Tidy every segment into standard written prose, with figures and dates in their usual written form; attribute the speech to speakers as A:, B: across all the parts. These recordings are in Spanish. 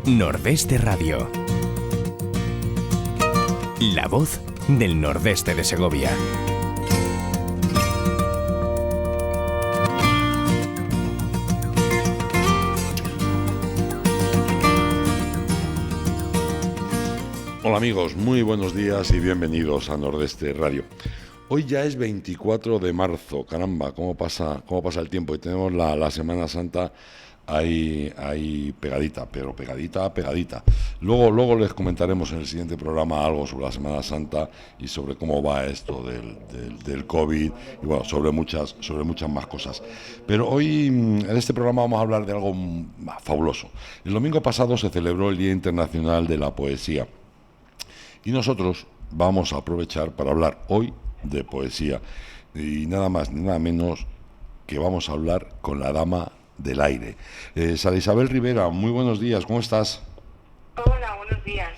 A: Nordeste Radio. La voz del nordeste de Segovia.
B: Hola amigos, muy buenos días y bienvenidos a Nordeste Radio. Hoy ya es 24 de marzo, caramba, cómo pasa el tiempo, y tenemos la Semana Santa ahí pegadita, pero pegadita. Luego les comentaremos en el siguiente programa algo sobre la Semana Santa y sobre cómo va esto del COVID y bueno, sobre muchas más cosas. Pero hoy en este programa vamos a hablar de algo fabuloso. El domingo pasado se celebró el Día Internacional de la Poesía y nosotros vamos a aprovechar para hablar hoy de poesía y nada más ni nada menos que vamos a hablar con la dama del aire. Sara Isabel Rivera, muy buenos días, ¿cómo estás?
C: Hola, buenos días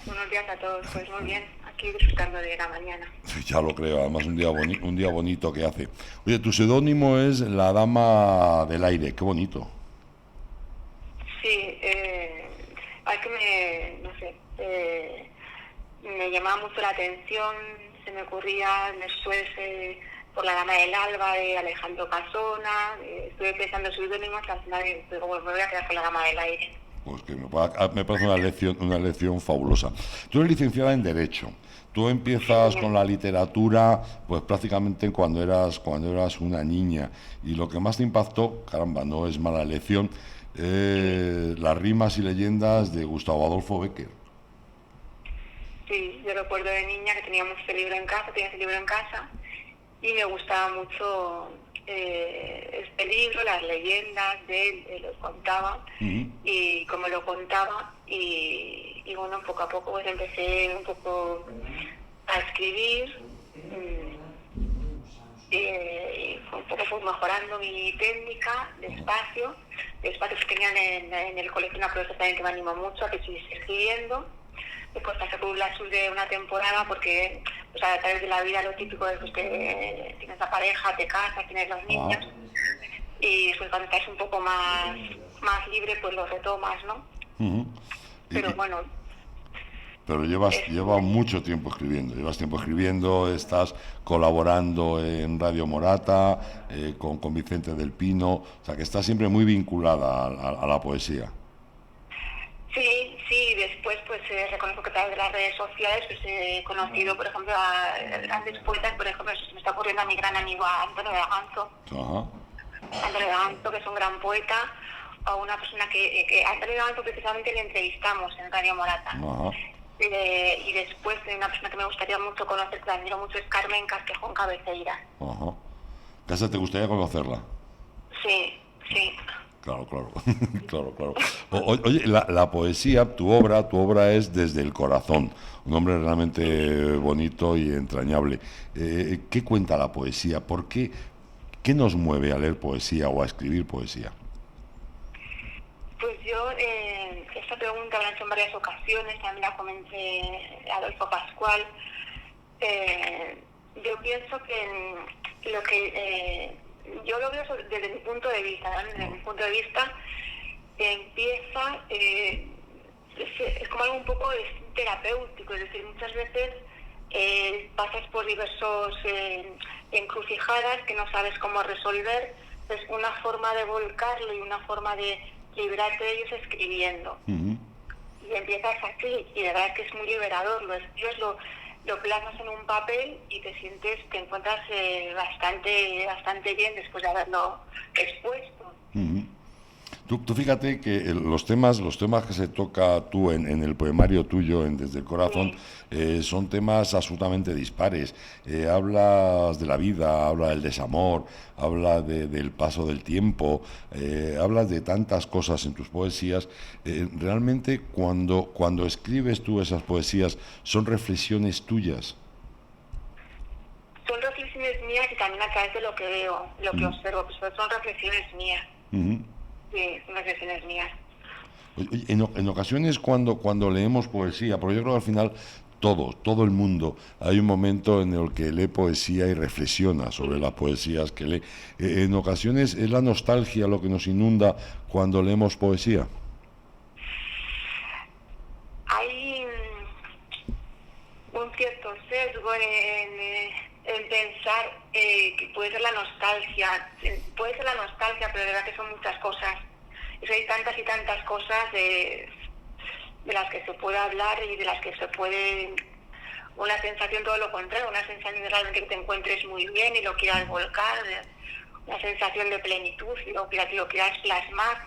C: a todos. Pues muy bien, aquí disfrutando de la mañana.
B: Ya lo creo, además un día bonito que hace. Oye, tu seudónimo es la dama del aire, qué bonito.
C: Sí, me llamaba mucho la atención, se me ocurría después por la dama del alba de Alejandro Casona, estuve pensando en seudónimos y al final digo, bueno, me voy a quedar con la dama del aire.
B: Pues que me parece una lección fabulosa. Tú eres licenciada en Derecho. Tú empiezas con la literatura pues prácticamente cuando eras una niña, y lo que más te impactó, caramba, no es mala elección, las rimas y leyendas de Gustavo Adolfo Bécquer.
C: Sí, yo recuerdo de niña que tenía ese libro en casa y me gustaba mucho este libro, las leyendas de él, lo contaba y cómo lo contaba y bueno, poco a poco pues empecé un poco a escribir y fue un poco pues mejorando mi técnica despacio que tenían en el colegio, una profesora también que me animó mucho a que siguiese escribiendo. Después pasé por la sur de una temporada porque pues, a través de la vida lo típico es pues, que tienes la pareja, te casas, tienes los niños y después cuando estás un poco más libre pues lo retomas, ¿no? Pero bueno.
B: Pero llevas mucho tiempo escribiendo, estás colaborando en Radio Morata, con Vicente del Pino, o sea que estás siempre muy vinculada a la poesía.
C: Sí, después pues reconozco que a través de las redes sociales pues he conocido, por ejemplo, a grandes poetas, por ejemplo, se me está ocurriendo a mi gran amigo Antonio de Ganzo. Antonio de Ganzo, que es un gran poeta, o una persona que Antonio de Ganzo precisamente le entrevistamos en Radio Morata. Y después una persona que me gustaría mucho conocer, que admiro mucho, es Carmen Castejón Cabeceira.
B: ¿Casa te gustaría conocerla?
C: Sí.
B: Claro. Oye, la poesía, tu obra es desde el corazón, un hombre realmente bonito y entrañable. ¿Qué cuenta la poesía? ¿Por qué? ¿Qué nos mueve a leer poesía o a escribir poesía?
C: Pues yo, esta pregunta me la he hecho en varias ocasiones, también la comenté a Adolfo Pascual. Yo pienso que lo que... yo lo veo desde mi punto de vista, ¿no? Desde mi punto de vista empieza, es como algo un poco terapéutico, es decir, muchas veces pasas por diversos encrucijadas que no sabes cómo resolver, es una forma de volcarlo y una forma de librarte de ellos escribiendo. Y empiezas así, y de verdad que es muy liberador, lo escribes, lo plasmas en un papel y te encuentras bastante bien después de haberlo expuesto.
B: Tú fíjate que los temas que se toca tú en el poemario tuyo, Desde el Corazón, son temas absolutamente dispares. Hablas de la vida, hablas del desamor, hablas del paso del tiempo, hablas de tantas cosas en tus poesías. Realmente cuando escribes tú esas poesías, ¿son reflexiones tuyas?
C: Son reflexiones mías y también a través de lo que veo, lo que observo, pues son reflexiones mías. Sí, son reflexiones mías.
B: En ocasiones cuando leemos poesía, porque yo creo que al final todo el mundo, hay un momento en el que lee poesía y reflexiona sobre las poesías que lee. En ocasiones es la nostalgia lo que nos inunda cuando leemos poesía.
C: que puede ser la nostalgia, pero de verdad que son muchas cosas. Y hay tantas y tantas cosas de las que se puede hablar y de las que se puede... Una sensación todo lo contrario, una sensación de realmente que te encuentres muy bien y lo quieras volcar, una sensación de plenitud y lo quieras plasmar.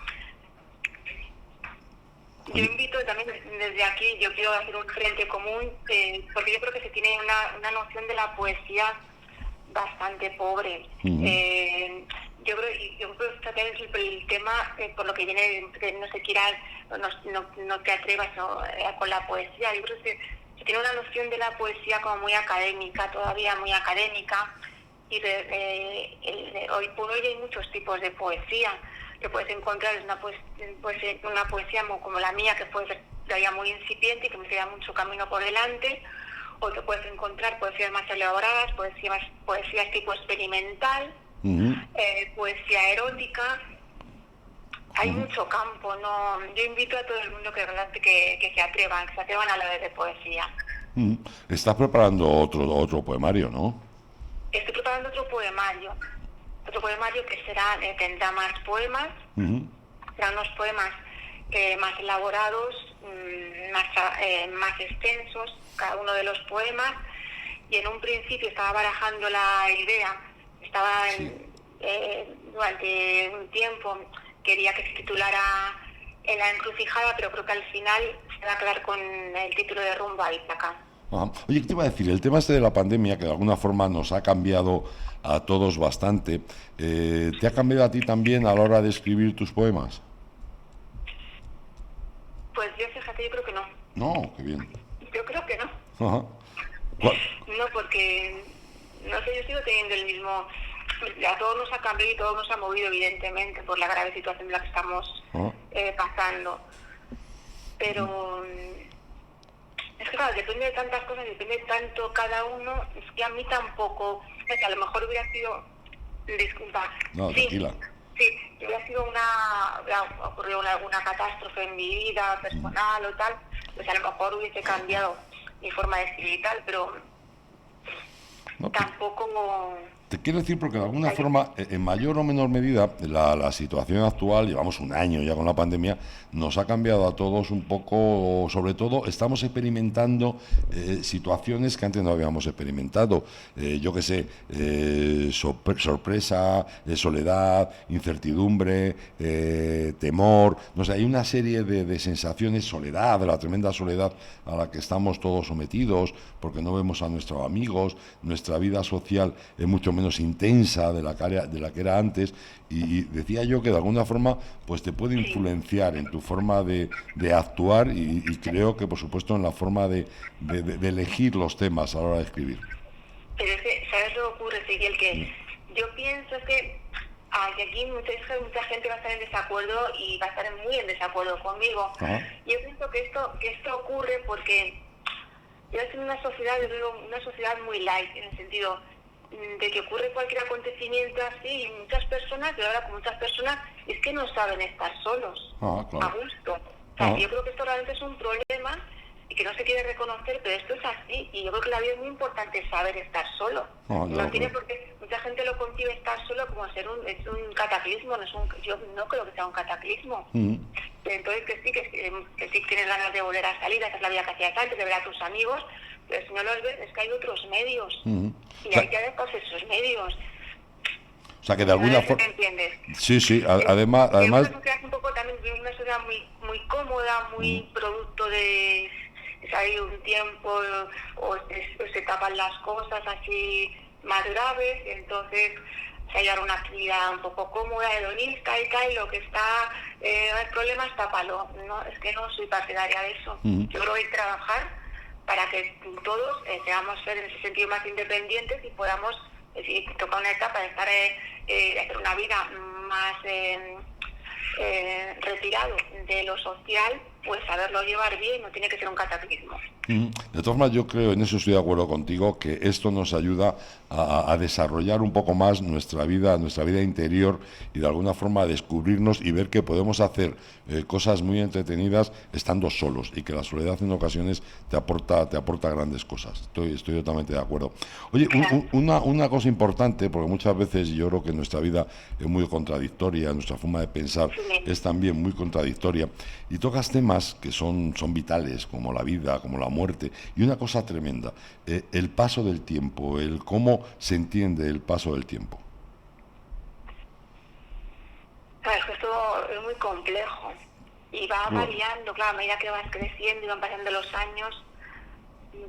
C: Yo invito también desde aquí, yo quiero hacer un frente común, porque yo creo que se tiene una noción de la poesía bastante pobre. Yo creo que también es el tema, por lo que viene, que no se quiera, no te atrevas con la poesía. Yo creo que se tiene una noción de la poesía como muy académica, todavía muy académica, y hoy por hoy hay muchos tipos de poesía que puedes encontrar. Es una poesía como la mía, que puede ser todavía muy incipiente y que me queda mucho camino por delante, o te puedes encontrar poesías más elaboradas, poesías tipo experimental, poesía erótica. Hay mucho campo, ¿no? Yo invito a todo el mundo que se atrevan a hablar de poesía.
B: Estás preparando otro poemario, ¿no?
C: Estoy preparando otro poemario que tendrá más poemas, serán unos poemas más elaborados, más extensos, cada uno de los poemas, y en un principio estaba barajando la idea, durante un tiempo quería que se titulara En la encrucijada, pero creo que al final se va a quedar con el título de Rumbo a Ítaca.
B: Oye, ¿qué te iba a decir? El tema de la pandemia, que de alguna forma nos ha cambiado a todos bastante, ¿te ha cambiado a ti también a la hora de escribir tus poemas?
C: Pues yo, fíjate, yo creo que no.
B: No, qué bien.
C: Yo creo que no.
B: Ajá.
C: No, porque, no sé, yo sigo teniendo el mismo... A todos nos ha cambiado y todo nos ha movido, evidentemente, por la grave situación en la que estamos pasando. Pero... es que claro, depende de tantas cosas, depende de tanto cada uno. Es que a mí tampoco... a lo mejor hubiera sido... Disculpa.
B: No, tranquila.
C: Sí, hubiera sido ocurrido alguna catástrofe en mi vida personal o tal, pues a lo mejor hubiese cambiado mi forma de escribir y tal, pero
B: no,
C: tampoco...
B: Te quiero decir porque de alguna forma, en mayor o menor medida, la situación actual, llevamos un año ya con la pandemia, nos ha cambiado a todos un poco. Sobre todo estamos experimentando situaciones que antes no habíamos experimentado. Yo qué sé, sorpresa, soledad, incertidumbre, temor, no sé, hay una serie de sensaciones, soledad, de la tremenda soledad a la que estamos todos sometidos, porque no vemos a nuestros amigos, nuestra vida social es mucho menos intensa de la que era antes, y decía yo que de alguna forma pues te puede influenciar en tu forma de actuar y creo que por supuesto en la forma de elegir los temas a la hora de escribir.
C: Pero es que, ¿sabes lo que ocurre, Seguiel? Que yo pienso que aquí mucha gente va a estar en desacuerdo y va a estar muy en desacuerdo conmigo. Ajá. Yo pienso que esto ocurre porque yo soy una sociedad muy light, en el sentido de que ocurre cualquier acontecimiento así, y muchas personas, yo ahora con muchas personas, es que no saben estar solos, claro, a gusto. O sea, yo creo que esto realmente es un problema y que no se quiere reconocer, pero esto es así, y yo creo que la vida es muy importante saber estar solo. No tiene por qué, mucha gente lo concibe estar solo como es un cataclismo, yo no creo que sea un cataclismo. Entonces que sí tienes ganas de volver a salir, a hacer la vida que hacías antes, de ver a tus amigos, pero si no los ves, es que hay otros medios. Y hay que adaptarse a esos medios.
B: O sea, que de alguna forma...
C: ¿Entiendes?
B: Sí, además...
C: Una sociedad un poco también, una sociedad muy cómoda, muy producto de salir un tiempo, o se tapan las cosas así más graves, y entonces se hallar una actividad un poco cómoda, hedonista y tal, y lo que está, el problema es tápalo. No, es que no soy partidaria de eso. Yo creo que hay que trabajar para que todos seamos ser en ese sentido más independientes y podamos tocar una etapa de estar de hacer una vida más retirado de lo social, pues saberlo llevar bien, no tiene que ser un cataclismo.
B: De todas maneras, yo creo, en eso estoy de acuerdo contigo, que esto nos ayuda a desarrollar un poco más nuestra vida interior y de alguna forma a descubrirnos y ver que podemos hacer cosas muy entretenidas estando solos y que la soledad en ocasiones te aporta grandes cosas. Estoy totalmente de acuerdo. Oye, una cosa importante, porque muchas veces yo creo que nuestra vida es muy contradictoria, nuestra forma de pensar es también muy contradictoria, y tocas temas que son vitales, como la vida, como la muerte, y una cosa tremenda, el paso del tiempo, el cómo se entiende el paso del tiempo.
C: Claro, esto es muy complejo y va variando, claro, a medida que vas creciendo y van pasando los años,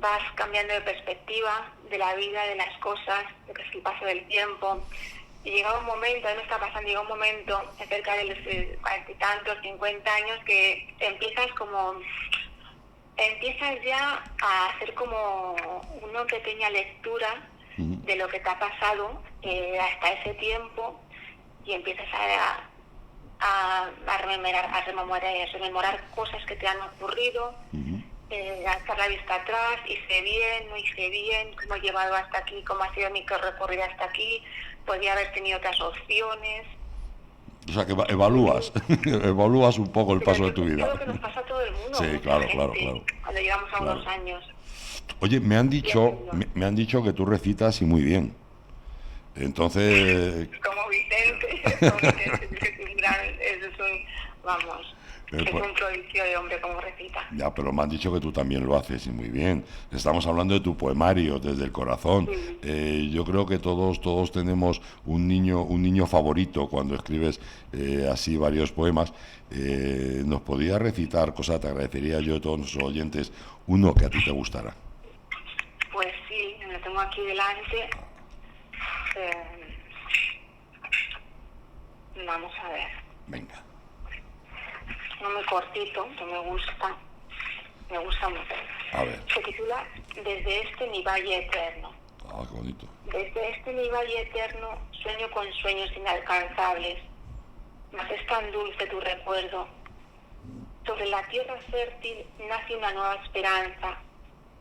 C: vas cambiando de perspectiva de la vida, de las cosas, de que es el paso del tiempo. Y llega un momento, a mí me está pasando, llega un momento, cerca de los 40 y tantos, 50 años, que empiezas ya a hacer como una pequeña lectura de lo que te ha pasado hasta ese tiempo, y empiezas a rememorar cosas que te han ocurrido, a echar la vista atrás, hice bien, no hice bien, cómo he llevado hasta aquí, cómo ha sido mi recorrido hasta aquí, podría haber tenido otras opciones.
B: O sea, que evalúas, evalúas un poco el paso de tu vida.
C: Creo que nos pasa a todo el mundo.
B: Sí, claro.
C: Cuando llegamos a unos años.
B: Oye, me han dicho que tú recitas y muy bien. Entonces...
C: Como Vicente, es un prodigio de hombre como recita.
B: Ya, pero me han dicho que tú también lo haces y muy bien. Estamos hablando de tu poemario, desde el corazón. Yo creo que todos tenemos un niño favorito cuando escribes así varios poemas. ¿Nos podías recitar, cosa te agradecería yo a todos nuestros oyentes, uno que a ti te gustara?
C: Pues sí, lo tengo aquí delante. Vamos a ver.
B: Venga.
C: Uno muy cortito, que me gusta mucho.
B: A ver.
C: Se titula Desde este mi valle eterno.
B: Ah, qué bonito.
C: Desde este mi valle eterno sueño con sueños inalcanzables, mas es tan dulce tu recuerdo. Sobre la tierra fértil nace una nueva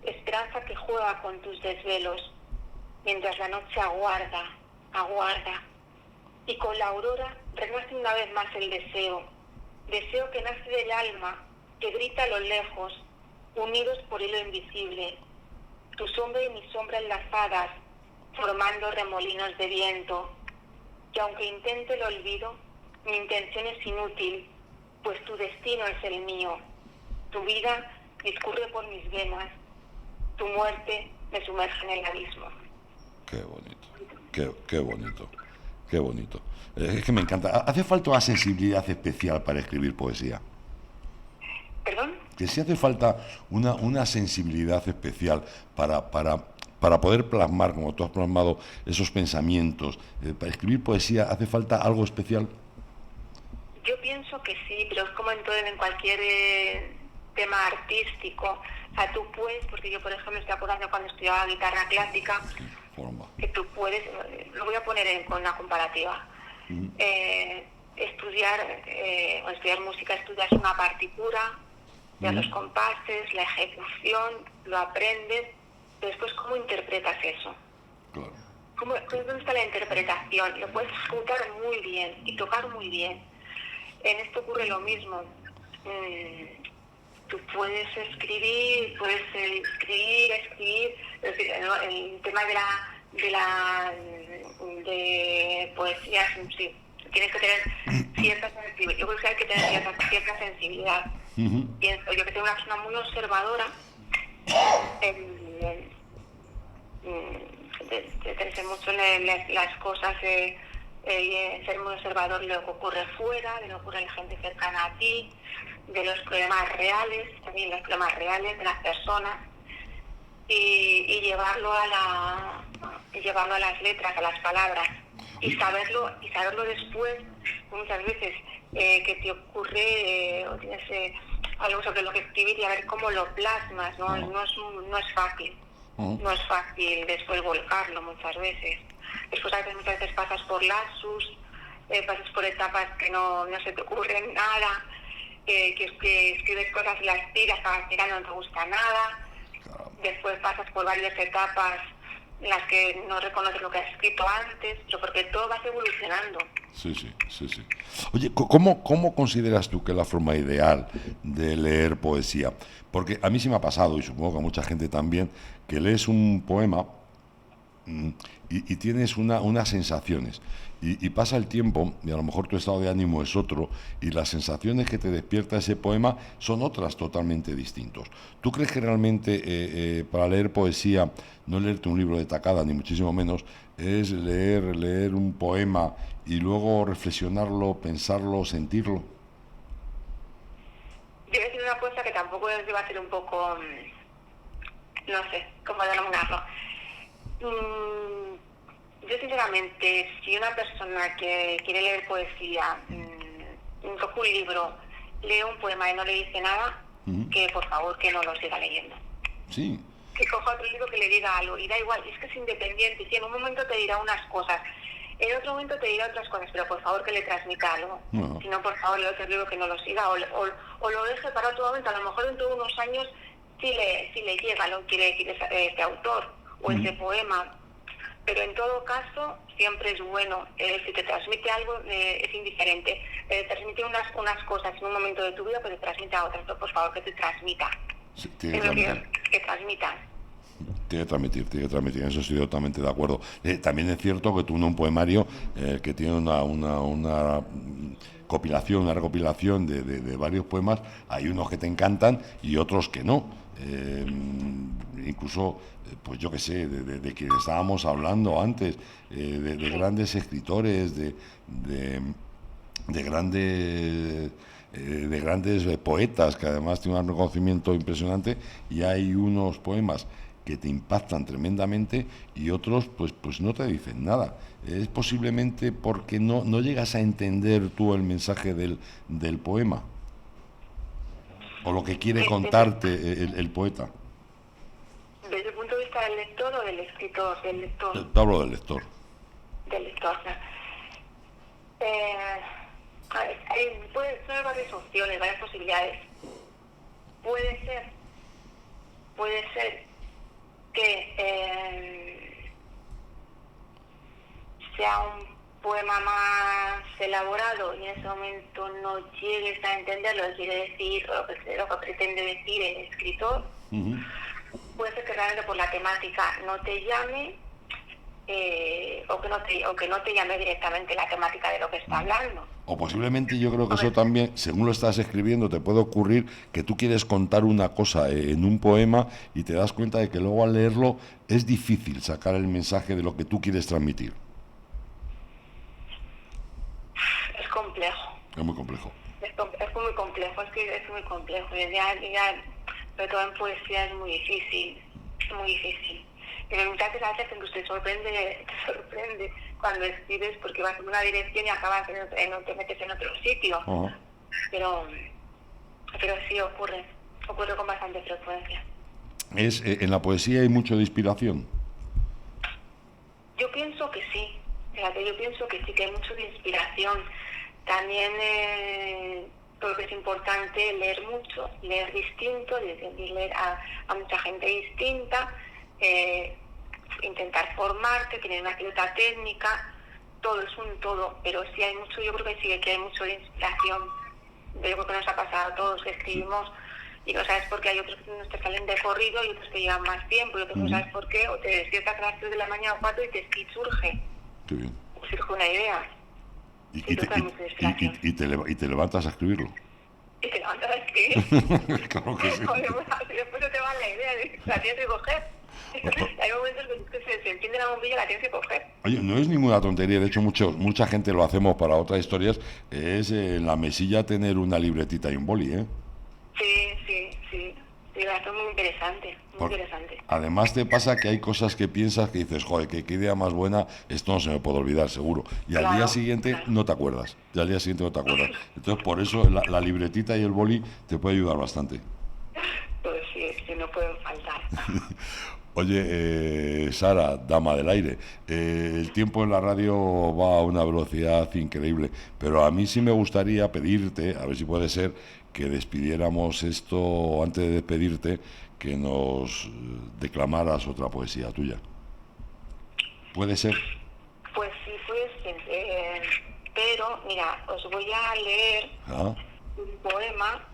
C: esperanza que juega con tus desvelos, mientras la noche aguarda, y con la aurora renace una vez más el deseo que nace del alma, que grita a lo lejos, unidos por hilo invisible, tu sombra y mi sombra enlazadas, formando remolinos de viento. Y aunque intente el olvido, mi intención es inútil, pues tu destino es el mío. Tu vida discurre por mis venas, tu muerte me sumerge en el abismo.
B: Qué bonito, qué bonito. Es que me encanta. ¿Hace falta una sensibilidad especial para escribir poesía?
C: ¿Perdón?
B: Que si hace falta una sensibilidad especial para poder plasmar, como tú has plasmado, esos pensamientos. Para escribir poesía, ¿hace falta algo especial?
C: Yo pienso que sí, pero es como en cualquier tema artístico. O sea, tú puedes, porque yo, por ejemplo, estoy acordando cuando estudiaba guitarra clásica, que tú puedes, lo voy a poner con una comparativa. Estudiar música, estudias una partitura, ya los compases, la ejecución, lo aprendes, pero después ¿cómo interpretas eso?
B: Claro.
C: ¿Dónde está la interpretación? Lo puedes ejecutar muy bien y tocar muy bien. En esto ocurre lo mismo. Tú puedes escribir, el tema de poesía, sí, tienes que tener cierta sensibilidad. Yo creo que hay que tener cierta sensibilidad. Pienso yo que soy una persona muy observadora, interesarse mucho en las cosas, ser muy observador de lo que ocurre fuera, de lo que ocurre en la gente cercana a ti, de los problemas reales, también los problemas reales de las personas, y llevarlo a las letras, a las palabras, y saberlo después. Muchas veces que te ocurre o tienes algo sobre lo que escribir y a ver cómo lo plasmas, no es fácil. No es fácil después volcarlo muchas veces. Después muchas veces pasas por lapsus, pasas por etapas que no se te ocurren nada, que escribes cosas y las tiras, a la no te gusta nada.
B: Claro.
C: Después pasas por varias etapas en las que no reconoces lo que has escrito antes, pero porque todo vas evolucionando.
B: Sí. Oye, ¿cómo consideras tú que es la forma ideal de leer poesía? Porque a mí sí me ha pasado, y supongo que a mucha gente también, que lees un poema y tienes unas sensaciones. Y pasa el tiempo, y a lo mejor tu estado de ánimo es otro, y las sensaciones que te despierta ese poema son otras totalmente distintos. ¿Tú crees que realmente para leer poesía, no leerte un libro de tacada, ni muchísimo menos, es leer un poema y luego reflexionarlo, pensarlo, sentirlo?
C: Yo voy a decir una cosa que tampoco va a ser un poco, no sé cómo denominarlo. Yo sinceramente, si una persona que quiere leer poesía coge un libro, lee un poema y no le dice nada, que por favor que no lo siga leyendo.
B: Sí.
C: Que coja otro libro que le diga algo, y da igual, es que es independiente, si en un momento te dirá unas cosas, en otro momento te dirá otras cosas, pero por favor que le transmita algo.
B: No.
C: Si no, por favor, lee otro libro que no lo siga, o lo deje para otro momento, a lo mejor dentro de unos años sí le llega lo que quiere decir ese autor o ese poema. Pero en todo caso, siempre es bueno, si te transmite algo, es indiferente. Te transmite unas cosas en un momento de tu vida, pero te transmite a otras. Pero por favor, que te transmita.
B: Sí, tiene que
C: transmita.
B: Tiene que transmitir, en eso estoy totalmente de acuerdo. También es cierto que tú en un poemario que tiene una recopilación de varios poemas, hay unos que te encantan y otros que no. Incluso, pues yo qué sé, de quienes estábamos hablando antes, de grandes escritores, de grandes poetas que además tienen un reconocimiento impresionante, y hay unos poemas que te impactan tremendamente y otros pues no te dicen nada. Es posiblemente porque no llegas a entender tú el mensaje del poema o lo que quiere contarte el poeta.
C: ¿Desde el punto de vista del lector o del escritor? Del lector.
B: Te hablo del lector.
C: Del lector. Puede ser varias opciones, varias posibilidades. Puede ser que sea un poema más elaborado y en ese momento no llegues a entender lo que quiere decir o lo que pretende decir el escritor. Puede ser que realmente por la temática no te llame o que no te llame directamente la temática de lo que está hablando.
B: O posiblemente, yo creo que eso también, según lo estás escribiendo, te puede ocurrir que tú quieres contar una cosa en un poema y te das cuenta de que luego al leerlo es difícil sacar el mensaje de lo que tú quieres transmitir.
C: Es complejo.
B: Es muy complejo.
C: Es muy complejo, es que es muy complejo. Ya, sobre todo en poesía es muy difícil, Pero muchas veces incluso te sorprende cuando escribes porque vas en una dirección y acabas te metes en otro sitio. Uh-huh. Pero sí ocurre con bastante frecuencia.
B: ¿En la poesía hay mucho de inspiración?
C: Yo pienso que sí, fíjate, que hay mucho de inspiración. También creo que es importante leer mucho, leer distinto, leer a mucha gente distinta, intentar formarte, tener una cierta técnica, todo es un todo, pero sí hay mucho, yo creo que sí que hay mucho de inspiración. Yo creo que nos ha pasado a todos que escribimos y no sabes por qué, hay otros que nos te salen de corrido y otros que llevan más tiempo y otros no sabes por qué, o te despiertas a las 3 de la mañana o 4 y surge.
B: Qué bien.
C: O surge una idea.
B: Y te levantas a escribirlo.
C: Y te levantas a escribir.
B: Claro que sí.
C: Después no te va la idea, la tienes que coger. Hay momentos que se enciende la bombilla y la tienes que coger.
B: Oye, no es ninguna tontería, de hecho mucha gente lo hacemos para otras historias, es en la mesilla tener una libretita y un boli, ¿eh?
C: Sí, esto es muy interesante, interesante.
B: Además te pasa que hay cosas que piensas que dices, joder, qué idea más buena, esto no se me puede olvidar, seguro. Y al día siguiente no te acuerdas, Entonces por eso la libretita y el boli te puede ayudar bastante.
C: Pues sí, no pueden faltar.
B: Oye, Sara, dama del aire, el tiempo en la radio va a una velocidad increíble, pero a mí sí me gustaría pedirte, a ver si puede ser, que despidiéramos esto, antes de despedirte, que nos declamaras otra poesía tuya. ¿Puede ser?
C: Pues sí, puede ser. Pero, mira, os voy a leer un poema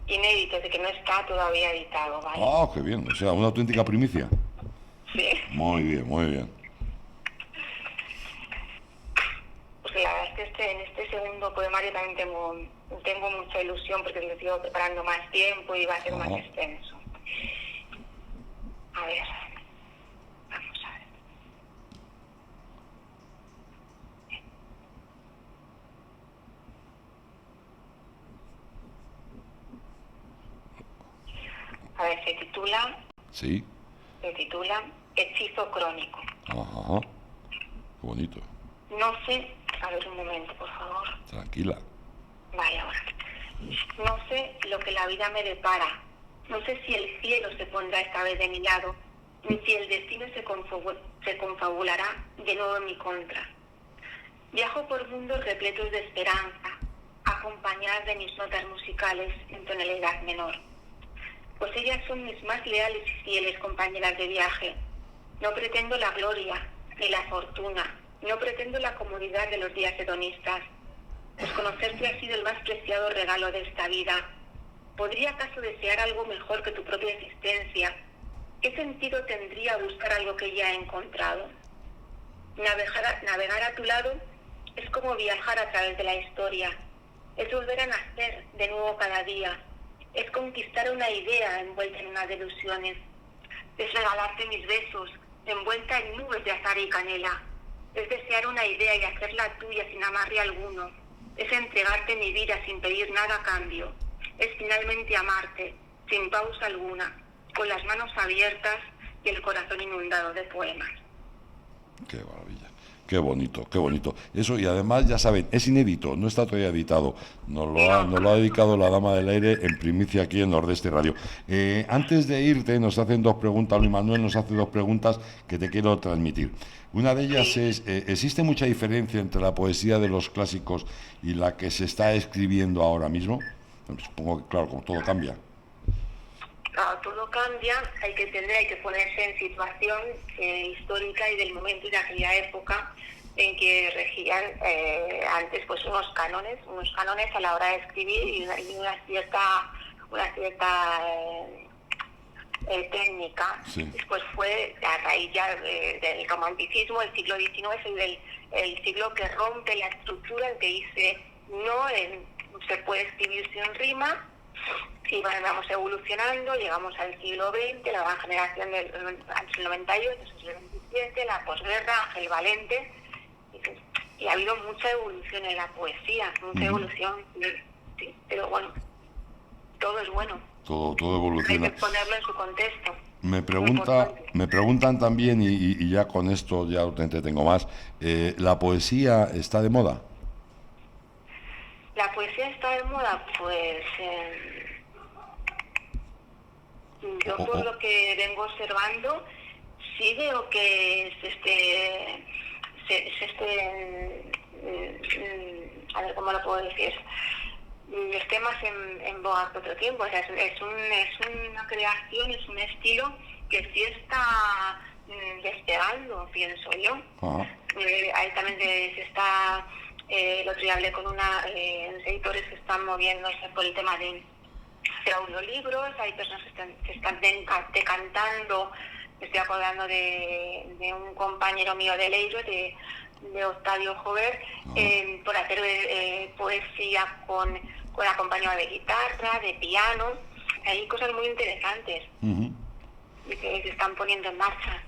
C: inédito, de que no está todavía editado, ¿vale?
B: Ah, qué bien, o sea, una auténtica primicia.
C: Sí.
B: Muy bien, muy bien.
C: Pues la verdad es que en este segundo poemario también tengo mucha ilusión, porque lo estoy preparando más tiempo y va a ser más extenso. A ver, vamos a ver. A ver, se titula Hechizo crónico.
B: Ajá, qué bonito.
C: No sé, a ver un momento, por favor.
B: Tranquila.
C: Vale, ahora. No sé lo que la vida me depara. No sé si el cielo se pondrá esta vez de mi lado, ni si el destino se confabulará de nuevo en mi contra. Viajo por mundos repletos de esperanza, acompañadas de mis notas musicales en tonalidad menor. Pues ellas son mis más leales y fieles compañeras de viaje. No pretendo la gloria ni la fortuna, no pretendo la comodidad de los días hedonistas, pues conocerte ha sido el más preciado regalo de esta vida. ¿Podría acaso desear algo mejor que tu propia existencia? ¿Qué sentido tendría buscar algo que ya he encontrado? Navegar a tu lado es como viajar a través de la historia, es volver a nacer de nuevo cada día, es conquistar una idea envuelta en unas ilusiones, es regalarte mis besos envuelta en nubes de azar y canela, es desear una idea y hacerla tuya sin amarre alguno, es entregarte mi vida sin pedir nada a cambio, es finalmente amarte sin pausa alguna, con las manos abiertas y el corazón inundado de poemas.
B: Qué maravilla. Qué bonito, qué bonito. Eso, y además, ya saben, es inédito, no está todavía editado. Nos lo ha dedicado la Dama del Aire en primicia aquí en Nordeste Radio. Antes de irte, nos hacen dos preguntas, Luis Manuel nos hace dos preguntas que te quiero transmitir. Una de ellas es, ¿existe mucha diferencia entre la poesía de los clásicos y la que se está escribiendo ahora mismo? Supongo que, claro, como todo cambia.
C: Claro, todo cambia, hay que ponerse en situación histórica y del momento y de aquella época en que regían antes pues unos cánones a la hora de escribir y una cierta técnica. Sí. Después fue a raíz ya del romanticismo, el siglo XIX es el siglo que rompe la estructura, en que dice no se puede escribir sin rima. Y vamos evolucionando, llegamos al siglo XX, la gran generación del 98, el siglo XXVII, la posguerra, Ángel Valente, y ha habido mucha evolución en la poesía, mucha evolución, sí, pero bueno, todo es bueno.
B: Todo evoluciona.
C: Hay que ponerlo en su contexto.
B: Me preguntan también, y ya con esto ya te entretengo más, ¿la poesía está de moda?
C: La poesía está de moda, pues yo por lo que vengo observando, sí veo que a ver cómo lo puedo decir, esté más en boga que otro tiempo. O sea, es una creación, es un estilo que sí está despegando, pienso yo. Ahí también se está... el otro día hablé con unos editores que están moviéndose por el tema de audiolibros, hay personas que están decantando. Estoy acordando de un compañero mío de Leiro, de Octavio Jover, por hacer poesía con acompañado de guitarra, de piano. Hay cosas muy interesantes que se están poniendo en marcha.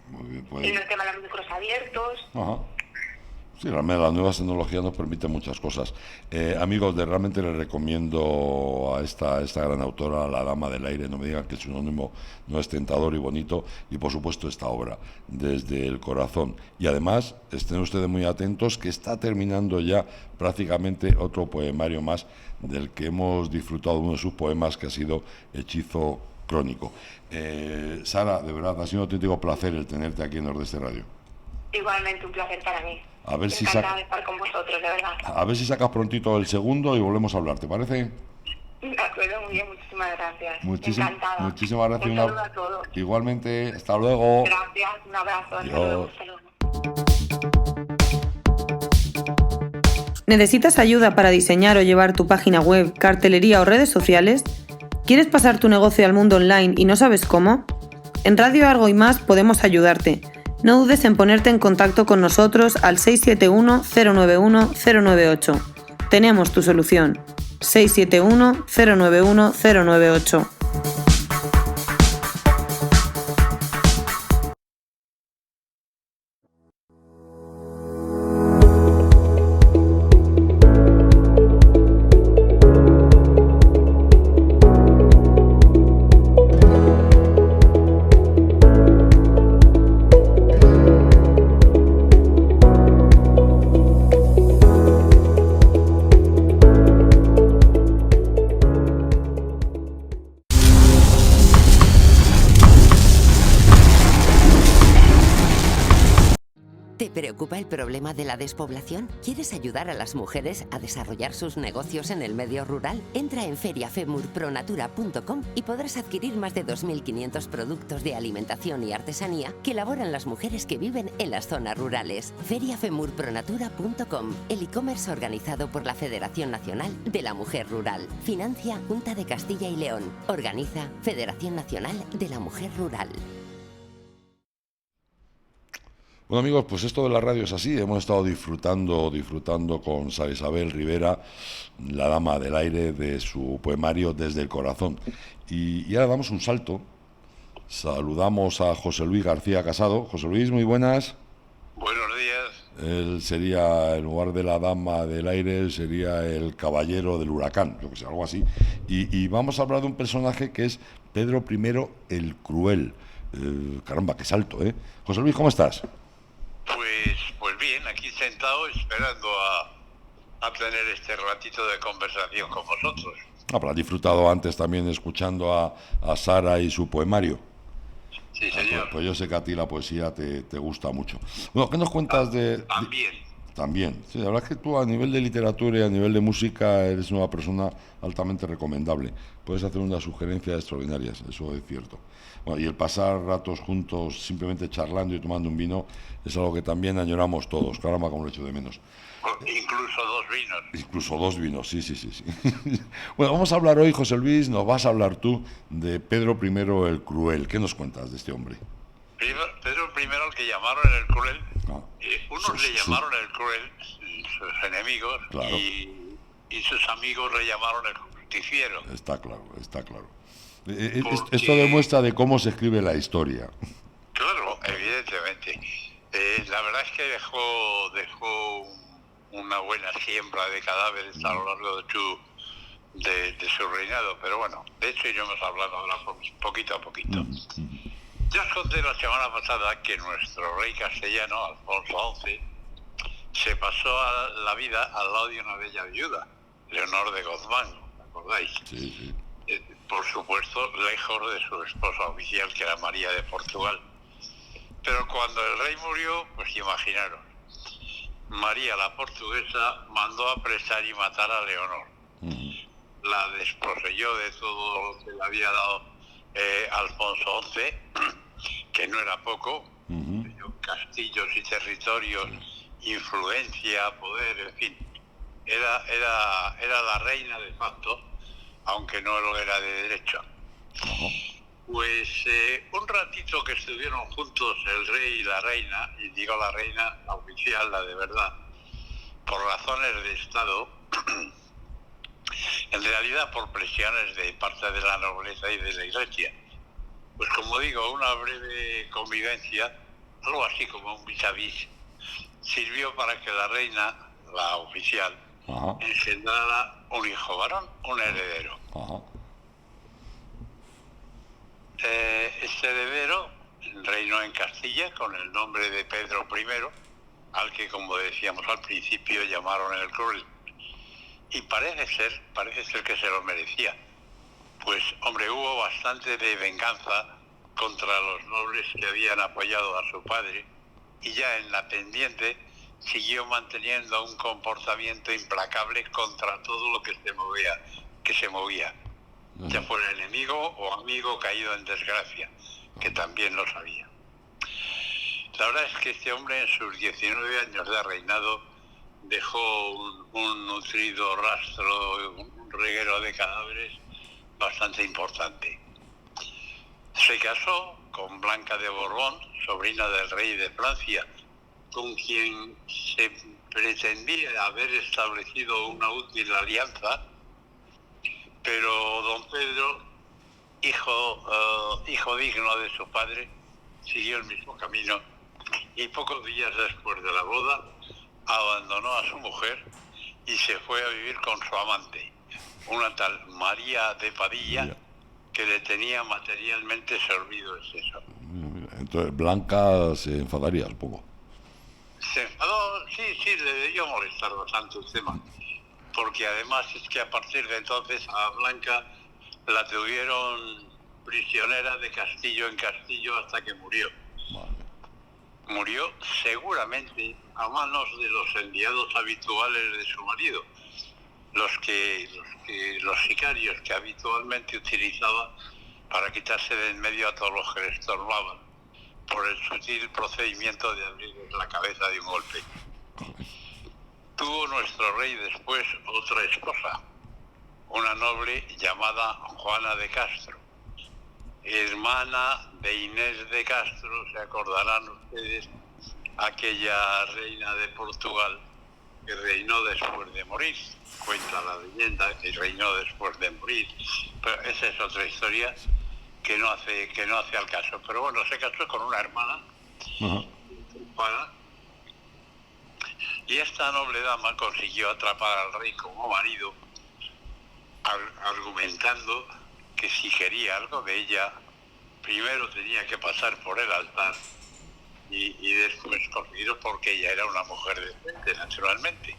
B: Muy bien, pues.
C: Y el tema de los micros abiertos.
B: Sí, realmente las nuevas tecnologías nos permiten muchas cosas. Amigos, realmente les recomiendo a esta gran autora, La Dama del Aire, no me digan que el sinónimo no es tentador y bonito, y por supuesto esta obra, Desde el Corazón. Y además, estén ustedes muy atentos, que está terminando ya prácticamente otro poemario más, del que hemos disfrutado uno de sus poemas, que ha sido Hechizo Crónico. Sara, de verdad, ha sido un auténtico placer el tenerte aquí en Nordeste Radio.
C: Igualmente un placer para mí.
B: A ver si
C: Encantada de estar con vosotros, de verdad.
B: a ver si sacas prontito el segundo y volvemos a hablar, ¿te parece?
C: De acuerdo, muy bien, muchísimas gracias.
B: Muchísimas
C: Encantada.
B: gracias.
C: Un saludo a todos.
B: Igualmente, hasta luego.
C: Gracias, un abrazo. Hasta luego. Hasta luego.
D: ¿Necesitas ayuda para diseñar o llevar tu página web, cartelería o redes sociales? ¿Quieres pasar tu negocio al mundo online y no sabes cómo? En Radio Argo y Más podemos ayudarte. No dudes en ponerte en contacto con nosotros al 671 091 098. Tenemos tu solución. 671 091 098.
E: ¿Te preocupa el problema de la despoblación? ¿Quieres ayudar a las mujeres a desarrollar sus negocios en el medio rural? Entra en feriafemurpronatura.com y podrás adquirir más de 2.500 productos de alimentación y artesanía que elaboran las mujeres que viven en las zonas rurales. feriafemurpronatura.com, el e-commerce organizado por la Federación Nacional de la Mujer Rural. Financia Junta de Castilla y León. Organiza Federación Nacional de la Mujer Rural.
B: Bueno, amigos, pues esto de la radio es así. Hemos estado disfrutando con Sara Isabel Rivera, la dama del aire, de su poemario Desde el Corazón. Y ahora damos un salto. Saludamos a José Luis García Casado. José Luis, muy buenas.
F: Buenos días.
B: Él sería, en lugar de la dama del aire, sería el caballero del huracán, yo que sé, algo así. Y vamos a hablar de un personaje que es Pedro I el Cruel. Caramba, qué salto, ¿eh? José Luis, ¿cómo estás?
F: Pues bien, aquí sentado esperando a tener este ratito de conversación con vosotros.
B: Pero has disfrutado antes también escuchando a Sara y su poemario.
F: Sí, señor.
B: Pues yo sé que a ti la poesía te gusta mucho. Bueno, ¿qué nos cuentas También. Sí, la verdad es que tú a nivel de literatura y a nivel de música eres una persona altamente recomendable. Puedes hacer unas sugerencias extraordinarias, eso es cierto. Bueno, y el pasar ratos juntos simplemente charlando y tomando un vino es algo que también añoramos todos. Caramba, como lo echo de menos.
F: Incluso dos vinos.
B: Incluso dos vinos, sí. Bueno, vamos a hablar hoy, José Luis, nos vas a hablar tú de Pedro I el Cruel. ¿Qué nos cuentas de este hombre?
F: Pedro I al que llamaron el Cruel, unos le llamaron el Cruel, sus enemigos,
B: claro.
F: y sus amigos le llamaron el Justiciero.
B: Está claro. Esto demuestra de cómo se escribe la historia.
F: Claro, evidentemente. La verdad es que dejó una buena siembra de cadáveres a lo largo de su reinado, pero bueno, de hecho iremos hablando ahora poquito a poquito. Ya os conté la semana pasada que nuestro rey castellano, Alfonso XI, se pasó a la vida al lado de una bella viuda, Leonor de Guzmán, ¿me acordáis?
B: Sí.
F: Por supuesto, lejos de su esposa oficial, que era María de Portugal. Pero cuando el rey murió, pues imaginaros, María la portuguesa mandó apresar y matar a Leonor. La desposeyó de todo lo que le había dado Alfonso XI, que no era poco, castillos y territorios, influencia, poder, en fin. Era la reina de facto, aunque no lo era de derecho. Pues un ratito que estuvieron juntos el rey y la reina, y digo la reina, la oficial, la de verdad, por razones de Estado, en realidad por presiones de parte de la nobleza y de la Iglesia. Pues como digo, una breve convivencia, algo así como un vis a vis, sirvió para que la reina, la oficial, engendrara un hijo varón, un heredero. Este heredero reinó en Castilla con el nombre de Pedro I, al que, como decíamos al principio, llamaron el Cruel. Y parece ser que se lo merecía. Pues, hombre, hubo bastante de venganza contra los nobles que habían apoyado a su padre y ya en la pendiente siguió manteniendo un comportamiento implacable contra todo lo que se movía, ya fuera enemigo o amigo caído en desgracia, que también lo sabía. La verdad es que este hombre en sus 19 años de reinado dejó un nutrido rastro, un reguero de cadáveres bastante importante. Se casó con Blanca de Borbón, sobrina del rey de Francia, con quien se pretendía haber establecido una útil alianza, pero don Pedro, hijo digno de su padre, siguió el mismo camino y pocos días después de la boda abandonó a su mujer y se fue a vivir con su amante, una tal María de Padilla, que le tenía materialmente servido exceso.
B: Entonces Blanca se enfadaría un poco.
F: Se enfadó, sí, le debió molestar bastante el tema, porque además es que a partir de entonces a Blanca la tuvieron prisionera de castillo en castillo hasta que murió.
B: Vale.
F: Murió seguramente a manos de los enviados habituales de su marido, los sicarios que habitualmente utilizaba para quitarse de en medio a todos los que le estorbaban, por el sutil procedimiento de abrirles la cabeza de un golpe. Tuvo nuestro rey después otra esposa, una noble llamada Juana de Castro, hermana de Inés de Castro. Se acordarán ustedes, aquella reina de Portugal que reinó después de morir. Cuenta la leyenda que reinó después de morir, pero esa es otra historia que no hace al caso. Pero bueno, se casó con una hermana, Juana, y esta noble dama consiguió atrapar al rey como marido, argumentando que si quería algo de ella, primero tenía que pasar por el altar y después conseguirlo, porque ella era una mujer decente, naturalmente.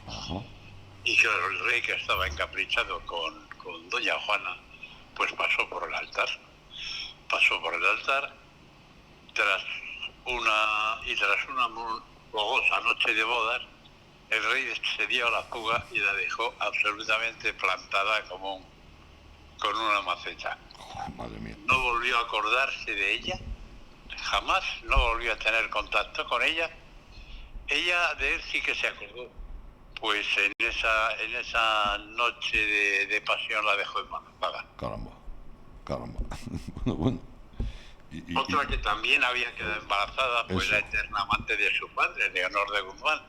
F: Y que el rey, que estaba encaprichado con doña Juana, pues pasó por el altar. Tras una fogosa noche de bodas, el rey se dio a la fuga y la dejó absolutamente plantada con una maceta.
B: Madre mía.
F: No volvió a acordarse de ella, jamás, no volvió a tener contacto con ella. Ella de él sí que se acordó, pues en esa noche de pasión la dejó embarazada.
B: Caramba. Bueno.
F: Otra que también había quedado embarazada fue la eterna amante de su padre, Leonor de Guzmán.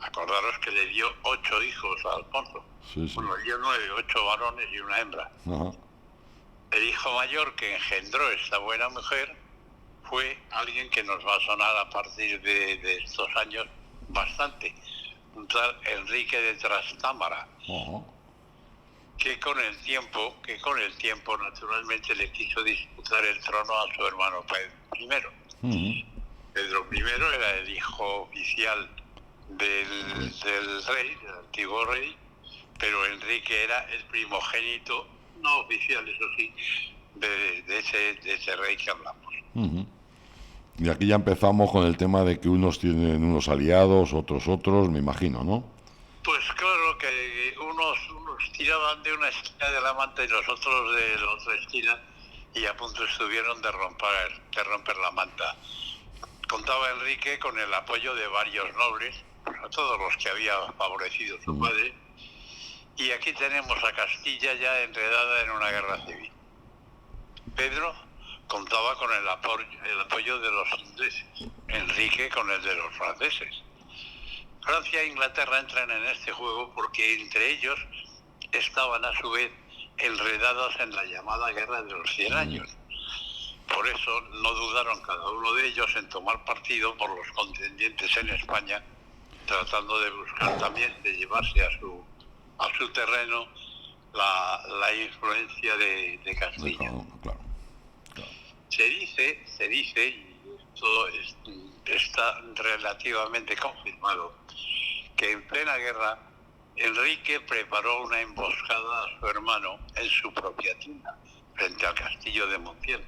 F: Acordaros que le dio 8 hijos a Alfonso.
B: Sí.
F: Bueno, le dio 9, 8 varones y una hembra.
B: Ajá.
F: El hijo mayor que engendró esta buena mujer fue alguien que nos va a sonar a partir de estos años bastante, un tal Enrique de Trastámara, que con el tiempo naturalmente le quiso disputar el trono a su hermano Pedro I. Pedro I era el hijo oficial del rey, del antiguo rey, pero Enrique era el primogénito, no oficial, eso sí, de ese rey que hablamos.
B: Y aquí ya empezamos con el tema de que unos tienen unos aliados, otros, me imagino, ¿no?
F: Pues claro que unos tiraban de una esquina de la manta y los otros de la otra esquina, y a punto estuvieron de romper la manta. Contaba Enrique con el apoyo de varios nobles, a todos los que había favorecido su padre, y aquí tenemos a Castilla ya enredada en una guerra civil. Pedro contaba con el apoyo de los ingleses, Enrique con el de los franceses. Francia e Inglaterra entran en este juego porque entre ellos estaban a su vez enredados en la llamada Guerra de los 100 años. Por eso no dudaron cada uno de ellos en tomar partido por los contendientes en España, tratando de buscar también de llevarse a su terreno la influencia de Castilla.
B: Claro.
F: Se dice, y esto está relativamente confirmado, que en plena guerra Enrique preparó una emboscada a su hermano en su propia tienda, frente al castillo de Montiel.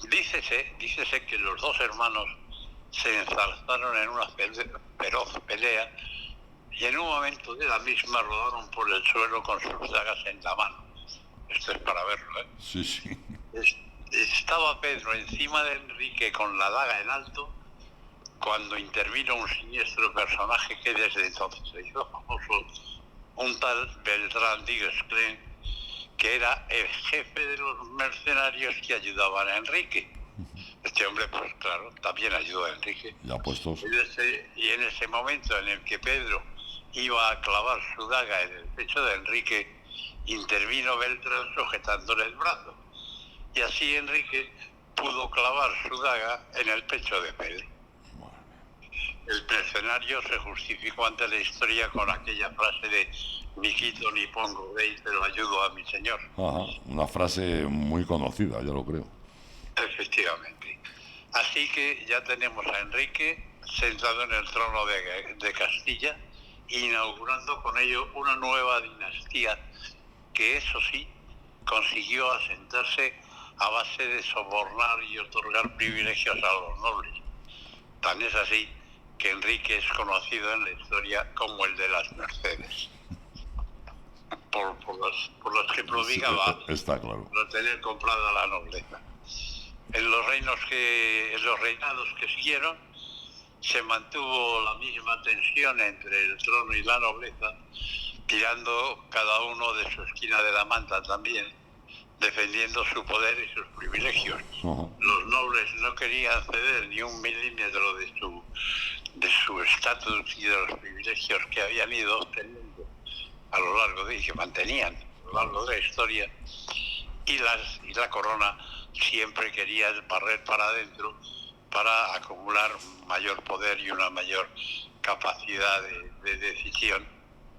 F: Dícese que los dos hermanos se enzarzaron en una feroz pelea y en un momento de la misma rodaron por el suelo con sus dagas en la mano. Esto es para verlo, ¿eh?
B: Sí, sí.
F: Estaba Pedro encima de Enrique con la daga en alto cuando intervino un siniestro personaje que desde entonces se hizo famoso, un tal Beltrán Diggesclén, que era el jefe de los mercenarios que ayudaban a Enrique. Este hombre, pues claro, también ayudó a Enrique.
B: Ya puestos.
F: Y en ese momento en el que Pedro iba a clavar su daga en el pecho de Enrique, intervino Beltrán sujetándole el brazo. Y así Enrique pudo clavar su daga en el pecho de Pedro. El mercenario se justificó ante la historia con aquella frase de ni quito ni pongo rey, pero ayudo a mi señor.
B: Ajá, una frase muy conocida, ya lo creo.
F: Efectivamente. Así que ya tenemos a Enrique sentado en el trono de Castilla, inaugurando con ello una nueva dinastía que, eso sí, consiguió asentarse a base de sobornar y otorgar privilegios a los nobles. Tan es así que Enrique es conocido en la historia como el de las Mercedes, por las que prodigaba,
B: sí, está claro,
F: por tener comprada la nobleza. En los reinados que siguieron se mantuvo la misma tensión entre el trono y la nobleza, tirando cada uno de su esquina de la manta también, defendiendo su poder y sus privilegios.
B: Uh-huh.
F: Los nobles no querían ceder ni un milímetro de su estatus y de los privilegios que habían ido obteniendo a lo largo de, y que mantenían a lo largo de la historia, y la corona siempre quería barrer para adentro para acumular mayor poder y una mayor capacidad de decisión,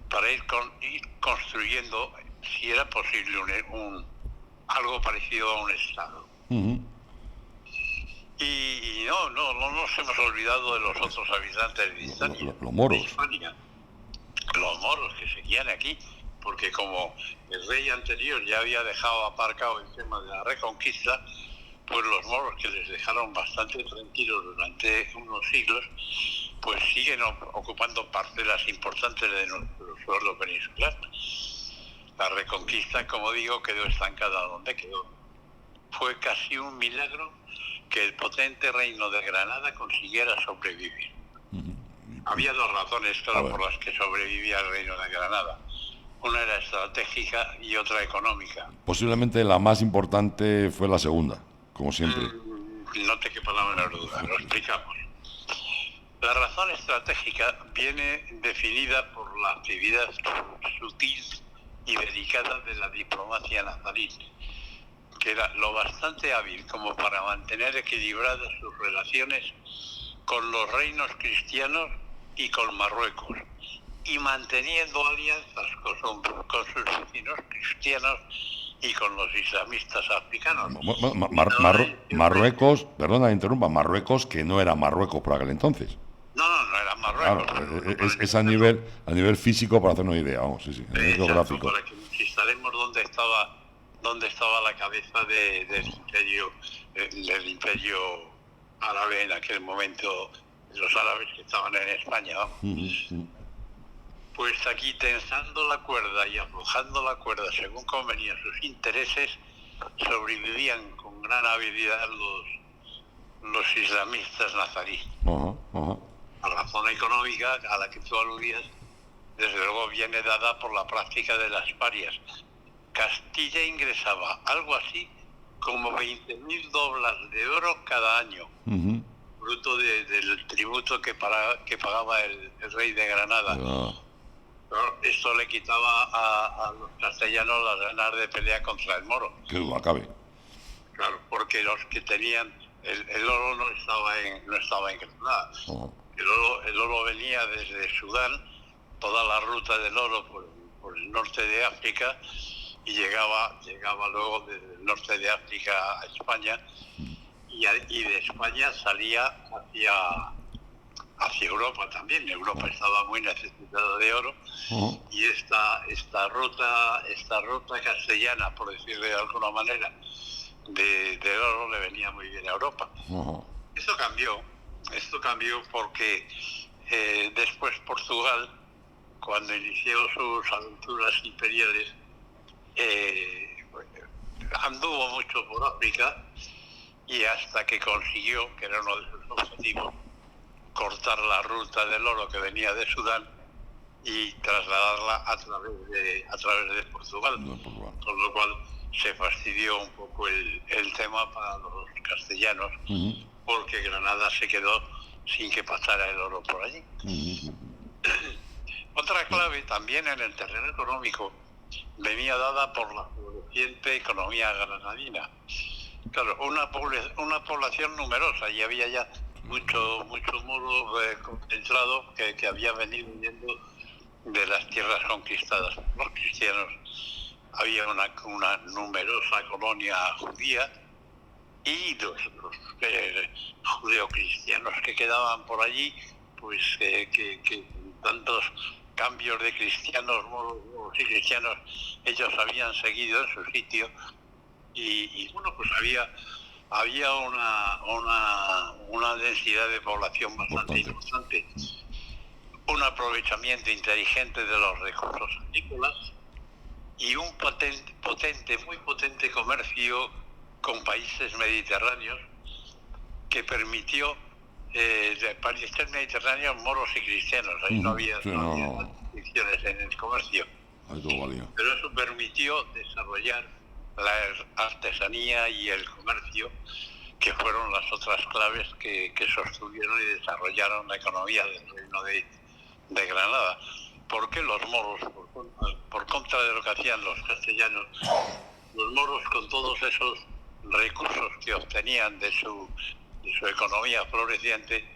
F: para ir construyendo, si era posible, algo parecido a un Estado.
B: Uh-huh.
F: Y no nos hemos olvidado de los otros habitantes de Hispania.
B: Los moros.
F: Los moros que seguían aquí, porque como el rey anterior ya había dejado aparcado el tema de la reconquista, pues los moros, que les dejaron bastante tranquilos durante unos siglos, pues siguen ocupando parcelas importantes de nuestro suelo peninsular. La reconquista, como digo, quedó estancada donde quedó. Fue casi un milagro que el potente reino de Granada consiguiera sobrevivir. Había dos razones, claro, por las que sobrevivía el reino de Granada. Una era estratégica y otra económica.
B: Posiblemente la más importante fue la segunda, como siempre.
F: No te quepa la menor duda, lo explicamos. La razón estratégica viene definida por la actividad sutil y delicada de la diplomacia nazarí, que era lo bastante hábil como para mantener equilibradas sus relaciones con los reinos cristianos y con Marruecos, y manteniendo alianzas con sus vecinos cristianos y con los islamistas africanos.
B: Marruecos, perdona, interrumpa, Marruecos, que no era Marruecos por aquel entonces.
F: No era Marruecos.
B: Claro, es a nivel físico, para hacernos idea, vamos, sí, a nivel geográfico.
F: Para que nos instalemos dónde estaba la cabeza del imperio árabe en aquel momento, los árabes que estaban en España, vamos.
B: Uh-huh.
F: Pues aquí, tensando la cuerda y aflojando la cuerda según convenían sus intereses, sobrevivían con gran habilidad los islamistas nazaríes.
B: Uh-huh.
F: La razón económica a la que tú aludías, desde luego, viene dada por la práctica de las parias. Castilla ingresaba algo así como 20.000 doblas de oro cada año,
B: uh-huh,
F: fruto del tributo que pagaba el rey de Granada. Esto le quitaba a los castellanos las ganas de pelear contra el moro.
B: Que duda cabe.
F: Claro, porque los que tenían el oro no estaba en Granada.
B: Uh-huh.
F: El oro venía desde Sudán, toda la ruta del oro por el norte de África, y llegaba luego desde el norte de África a España, y de España salía hacia Europa también. Europa estaba muy necesitada de oro, uh-huh, y esta ruta castellana, por decirlo de alguna manera, del oro le venía muy bien a Europa.
B: Uh-huh.
F: Eso cambió Esto cambió porque después Portugal, cuando inició sus aventuras imperiales, anduvo mucho por África y hasta que consiguió, que era uno de sus objetivos, cortar la ruta del oro que venía de Sudán y trasladarla a través de Portugal, con lo cual se fastidió un poco el tema para los castellanos, porque Granada se quedó sin que pasara el oro por allí. Otra clave también en el terreno económico venía dada por la floreciente economía granadina. Claro, una población numerosa, y había ya mucho moro concentrado que había venido huyendo de las tierras conquistadas por los cristianos. Había una numerosa colonia judía y los judeocristianos que quedaban por allí, pues que tantos cambios de cristianos, moros y cristianos, ellos habían seguido en su sitio y bueno, pues había una densidad de población bastante importante, un aprovechamiento inteligente de los recursos agrícolas y un muy potente comercio con países mediterráneos que permitió países mediterráneos, moros y cristianos. Ahí no había restricciones en el comercio. Pero eso permitió desarrollar la artesanía y el comercio, que fueron las otras claves que sostuvieron y desarrollaron la economía del reino de Granada. Porque los moros, por contra de lo que hacían los castellanos, los moros, con todos esos recursos que obtenían de su economía floreciente,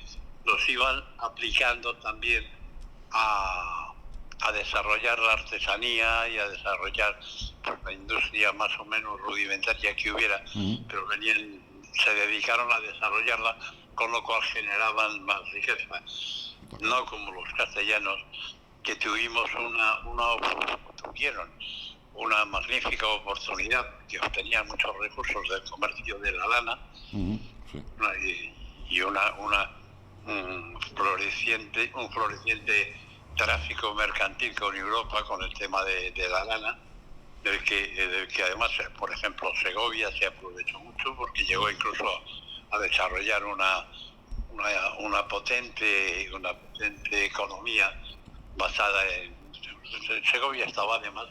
F: los iban aplicando también a desarrollar la artesanía y a desarrollar pues, la industria más o menos rudimentaria que hubiera, pero se dedicaron a desarrollarla, con lo cual generaban más riqueza. No como los castellanos, que tuvimos tuvieron una magnífica oportunidad, que obtenían muchos recursos del comercio de la lana, y un floreciente tráfico mercantil con Europa, con el tema de la lana, del que además, por ejemplo, Segovia se aprovechó mucho, porque llegó incluso a desarrollar una potente economía basada en... Segovia estaba además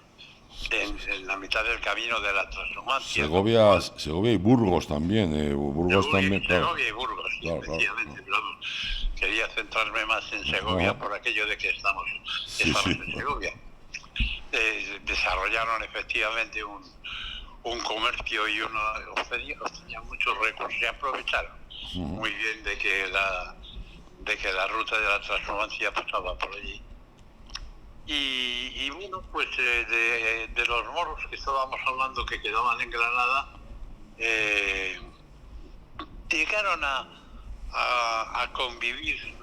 F: en la mitad del camino de la transhumancia.
B: Segovia y Burgos también.
F: Segovia y Burgos,
B: claro,
F: efectivamente. Claro. Quería centrarme más en Segovia por aquello de que estamos en Segovia. Desarrollaron efectivamente un comercio y obtenían muchos recursos, y aprovecharon muy bien de que la ruta de la transhumancia pasaba por allí. Y bueno, pues de los moros que estábamos hablando, que quedaban en Granada, llegaron a convivir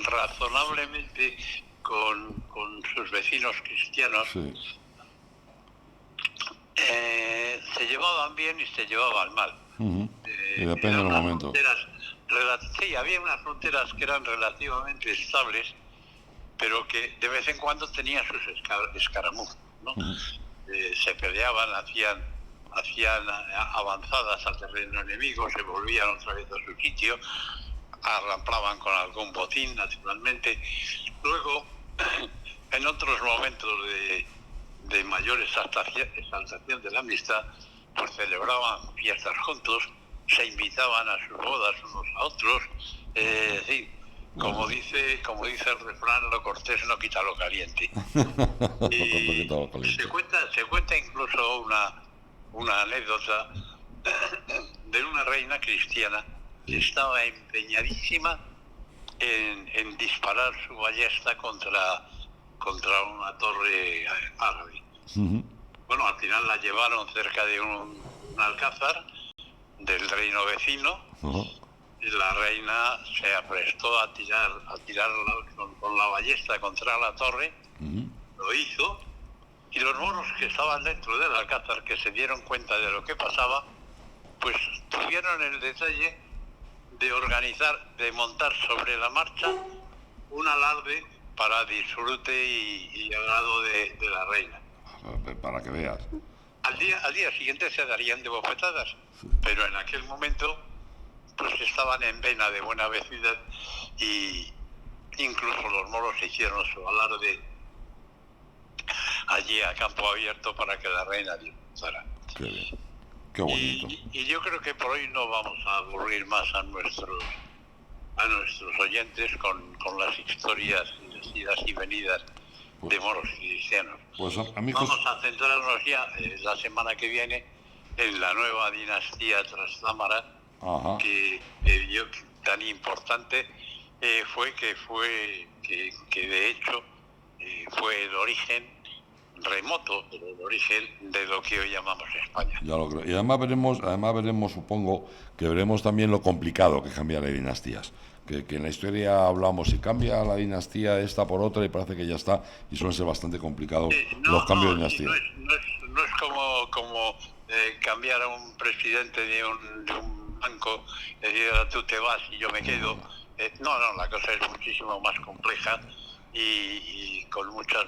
F: razonablemente con sus vecinos cristianos. Se llevaban bien y se llevaban mal.
B: Depende del momento.
F: Había unas fronteras que eran relativamente estables, pero que de vez en cuando tenían sus escaramuzas, ¿no? Se peleaban, hacían avanzadas al terreno enemigo, se volvían otra vez a su sitio, arramplaban con algún botín, naturalmente. Luego, en otros momentos de mayor exaltación de la amistad, pues celebraban fiestas juntos, se invitaban a sus bodas unos a otros, como dice el refrán, lo cortés no quita lo caliente. Y se cuenta incluso una anécdota de una reina cristiana que estaba empeñadísima en disparar su ballesta contra una torre árabe. Bueno, al final la llevaron cerca de un alcázar del reino vecino. Y la reina se aprestó a tirar con la ballesta contra la torre. Lo hizo, y los moros que estaban dentro del alcázar, que se dieron cuenta de lo que pasaba, pues tuvieron el detalle de organizar, de montar sobre la marcha un alarde para disfrute y agrado de la reina.
B: Para que veas.
F: Al día siguiente se darían de bofetadas, pero en aquel momento pues estaban en vena de buena vecindad y incluso los moros hicieron su alarde allí a campo abierto para que la reina disfrutara.
B: Qué bien, qué bonito.
F: Y yo creo que por hoy no vamos a aburrir más a nuestros oyentes con las historias idas y venidas de moros y cristianos.
B: Pues amigos,
F: vamos a centrarnos ya la semana que viene en la nueva dinastía Trastámara, que tan importante fue que de hecho fue el origen remoto, pero el origen de lo que hoy llamamos España.
B: Ya lo creo. Y además veremos, supongo, que veremos también lo complicado que cambia las dinastías. Que en la historia hablamos, si cambia la dinastía esta por otra y parece que ya está, y suelen ser bastante complicados los cambios de dinastía.
F: No es como cambiar a un presidente de un banco, decir, tú te vas y yo me quedo. No, la cosa es muchísimo más compleja y con muchos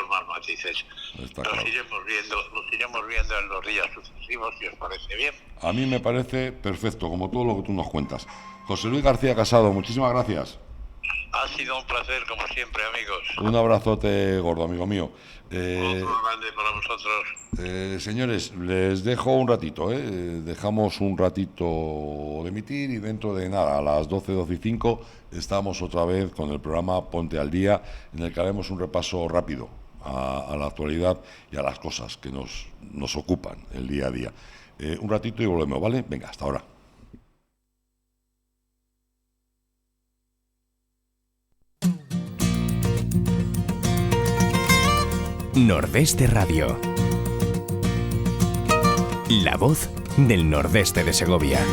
F: más matices. Los iremos viendo en los días sucesivos, si os parece bien.
B: A mí me parece perfecto, como todo lo que tú nos cuentas. José Luis García Casado, muchísimas gracias.
F: Ha sido un placer, como siempre, amigos.
B: Un abrazote gordo, amigo mío.
F: Otro grande para vosotros.
B: Señores, les dejo un ratito, dejamos un ratito de emitir y dentro de nada, a las 12:05, estamos otra vez con el programa Ponte al Día, en el que haremos un repaso rápido a la actualidad y a las cosas que nos ocupan el día a día. Un ratito y volvemos, ¿vale? Venga, hasta ahora.
A: Nordeste Radio. La voz del Nordeste de Segovia.